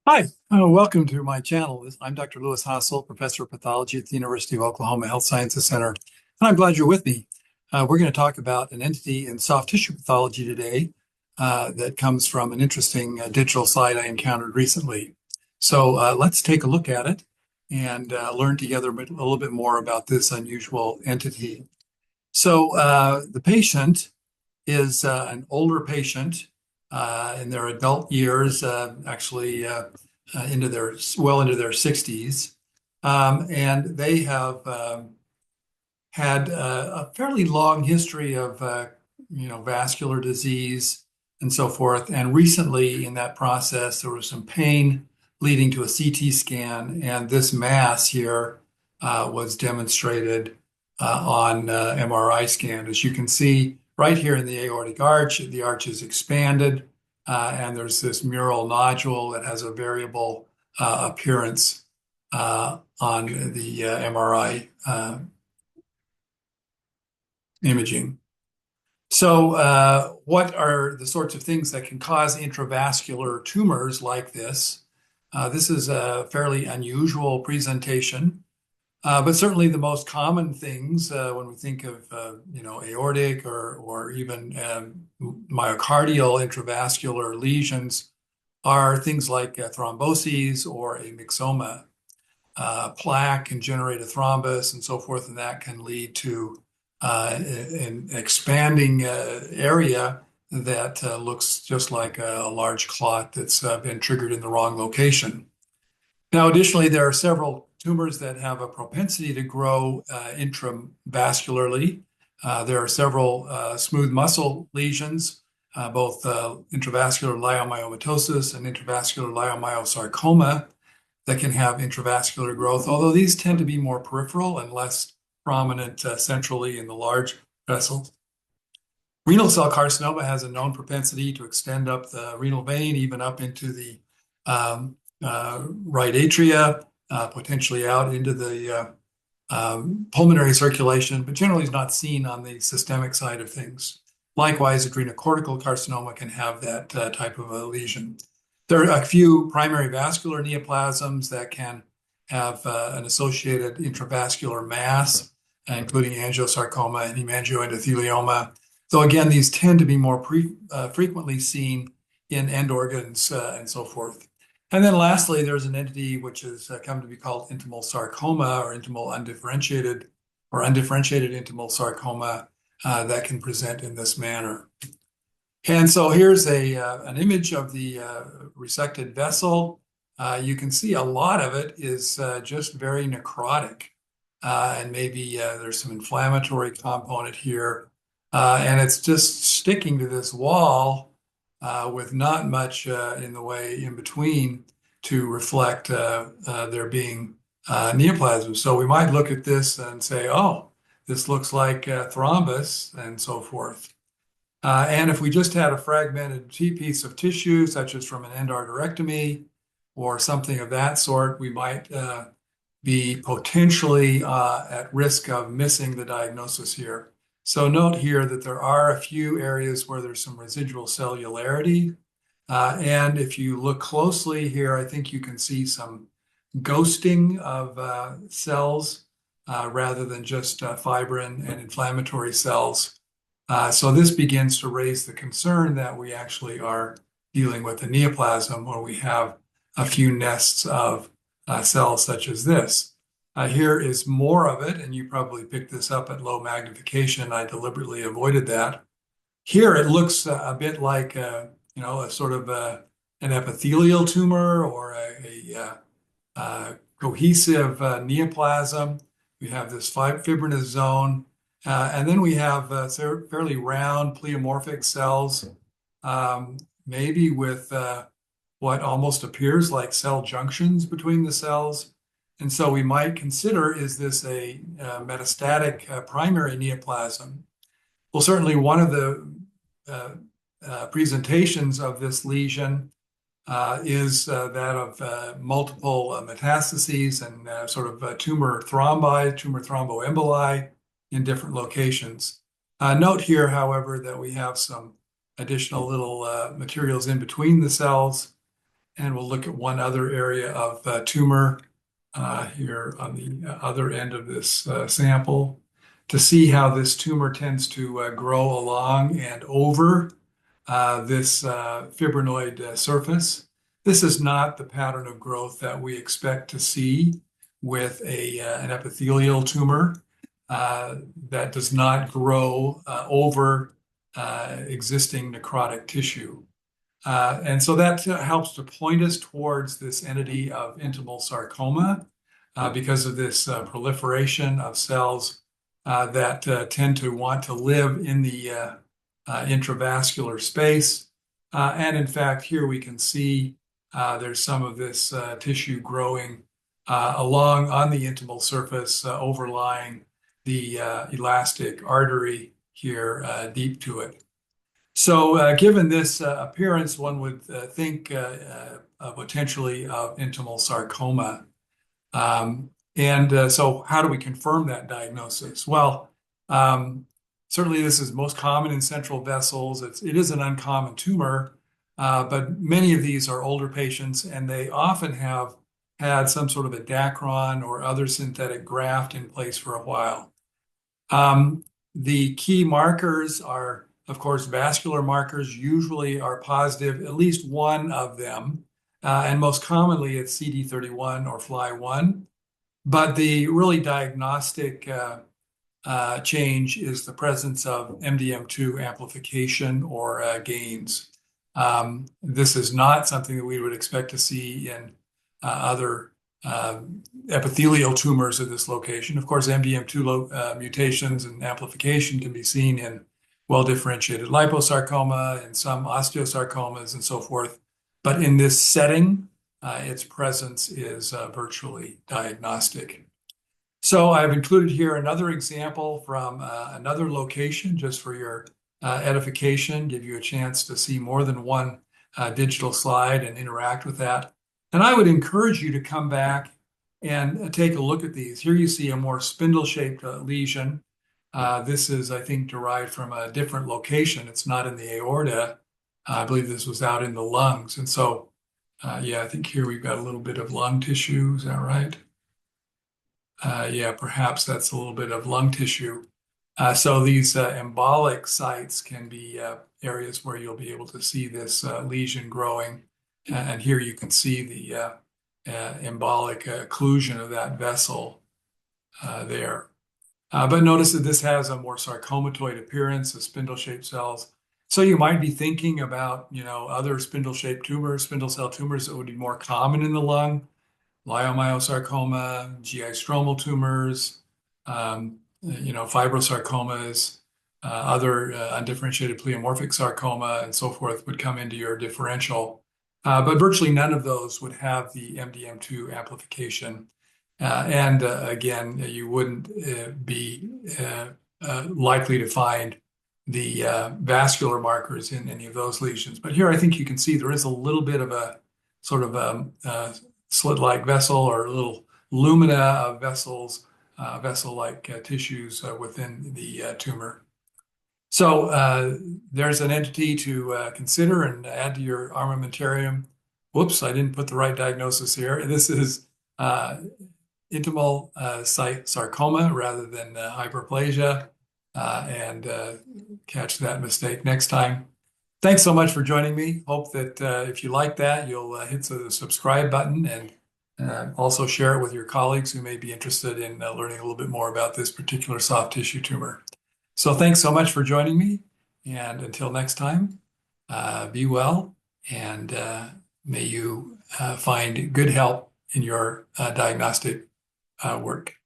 Hi, welcome to my channel. I'm Dr. Lewis Hassel, Professor of Pathology at the University of Oklahoma Health Sciences Center, and I'm glad you're with me. We're going to talk about an entity in soft tissue pathology today that comes from an interesting digital site I encountered recently. So let's take a look at it and learn together a little bit more about this unusual entity. So the patient is an older patient in their adult years, actually into their 60s, and they have had a fairly long history of vascular disease and so forth. And recently, in that process, there was some pain leading to a CT scan, and this mass here was demonstrated on MRI scan. As you can see right here in the aortic arch, the arch is expanded, and there's this mural nodule that has a variable appearance on the MRI imaging. So, what are the sorts of things that can cause intravascular tumors like this? This is a fairly unusual presentation. But certainly the most common things when we think of aortic or even myocardial intravascular lesions are things like thromboses or a myxoma. Plaque can generate a thrombus and so forth, and that can lead to an expanding area that looks just like a large clot that's been triggered in the wrong location. Now, additionally, there are several tumors that have a propensity to grow intravascularly. There are several smooth muscle lesions, both intravascular leiomyomatosis and intravascular leiomyosarcoma, that can have intravascular growth, although these tend to be more peripheral and less prominent centrally in the large vessels. Renal cell carcinoma has a known propensity to extend up the renal vein, even up into the right atria, potentially out into the pulmonary circulation, but generally is not seen on the systemic side of things. Likewise, adrenocortical carcinoma can have that type of a lesion. There are a few primary vascular neoplasms that can have an associated intravascular mass, including angiosarcoma and hemangioendothelioma. So again, these tend to be more frequently seen in end organs and so forth. And then lastly, there's an entity which has come to be called intimal sarcoma or intimal undifferentiated or undifferentiated intimal sarcoma that can present in this manner. And so here's an image of the resected vessel. You can see a lot of it is just very necrotic. And maybe there's some inflammatory component here. And it's just sticking to this wall with not much in the way in between to reflect there being neoplasm. So we might look at this and say, oh, this looks like thrombus and so forth. And if we just had a fragmented piece of tissue, such as from an endarterectomy or something of that sort, we might be potentially at risk of missing the diagnosis here. So note here that there are a few areas where there's some residual cellularity. And if you look closely here, I think you can see some ghosting of cells rather than just fibrin and inflammatory cells. So this begins to raise the concern that we actually are dealing with a neoplasm where we have a few nests of cells such as this. Here is more of it, and you probably picked this up at low magnification. I deliberately avoided that. Here it looks a bit like a sort of an epithelial tumor or a cohesive neoplasm. We have this fibrinous zone. And then we have fairly round pleomorphic cells, maybe with what almost appears like cell junctions between the cells. And so we might consider, is this a metastatic primary neoplasm? Well, certainly one of the presentations of this lesion is that of multiple metastases and sort of tumor thromboemboli in different locations. Note here, however, that we have some additional little materials in between the cells. And we'll look at one other area of tumor here on the other end of this sample to see how this tumor tends to grow along and over this fibrinoid surface. This is not the pattern of growth that we expect to see with an epithelial tumor that does not grow over existing necrotic tissue. And so that helps to point us towards this entity of intimal sarcoma because of this proliferation of cells that tend to want to live in the intravascular space. And in fact, here we can see there's some of this tissue growing along on the intimal surface, overlying the elastic artery here deep to it. So given this appearance, one would think potentially of intimal sarcoma. So how do we confirm that diagnosis? Well, certainly this is most common in central vessels. It is an uncommon tumor, but many of these are older patients, and they often have had some sort of a Dacron or other synthetic graft in place for a while. The key markers are, of course, vascular markers usually are positive, at least one of them, and most commonly it's CD31 or FLI1. But the really diagnostic change is the presence of MDM2 amplification or gains. This is not something that we would expect to see in other epithelial tumors of this location. Of course, MDM2 mutations and amplification can be seen in well-differentiated liposarcoma and some osteosarcomas and so forth. But in this setting, its presence is virtually diagnostic. So I've included here another example from another location just for your edification, give you a chance to see more than one digital slide and interact with that. And I would encourage you to come back and take a look at these. Here you see a more spindle-shaped lesion. This is, I think, derived from a different location. It's not in the aorta. I believe this was out in the lungs. And so, yeah, I think here we've got a little bit of lung tissue. Is that right? Yeah, perhaps that's a little bit of lung tissue. So these embolic sites can be areas where you'll be able to see this lesion growing. And here you can see the embolic occlusion of that vessel there. But notice that this has a more sarcomatoid appearance of spindle-shaped cells. So you might be thinking about, other spindle-shaped tumors, spindle cell tumors that would be more common in the lung, leiomyosarcoma, GI stromal tumors, fibrosarcomas, other undifferentiated pleomorphic sarcoma, and so forth would come into your differential. But virtually none of those would have the MDM2 amplification. And again, you wouldn't be likely to find the vascular markers in any of those lesions. But here I think you can see there is a little bit of a sort of slit-like vessel or a little lumina of vessels, vessel-like tissues within the tumor. So there's an entity to consider and add to your armamentarium. Whoops, I didn't put the right diagnosis here. This is intimal sarcoma rather than hyperplasia, and catch that mistake next time. Thanks so much for joining me. Hope that if you like that, you'll hit the subscribe button and also share it with your colleagues who may be interested in learning a little bit more about this particular soft tissue tumor. So thanks so much for joining me. And until next time, be well, and may you find good help in your diagnostic work.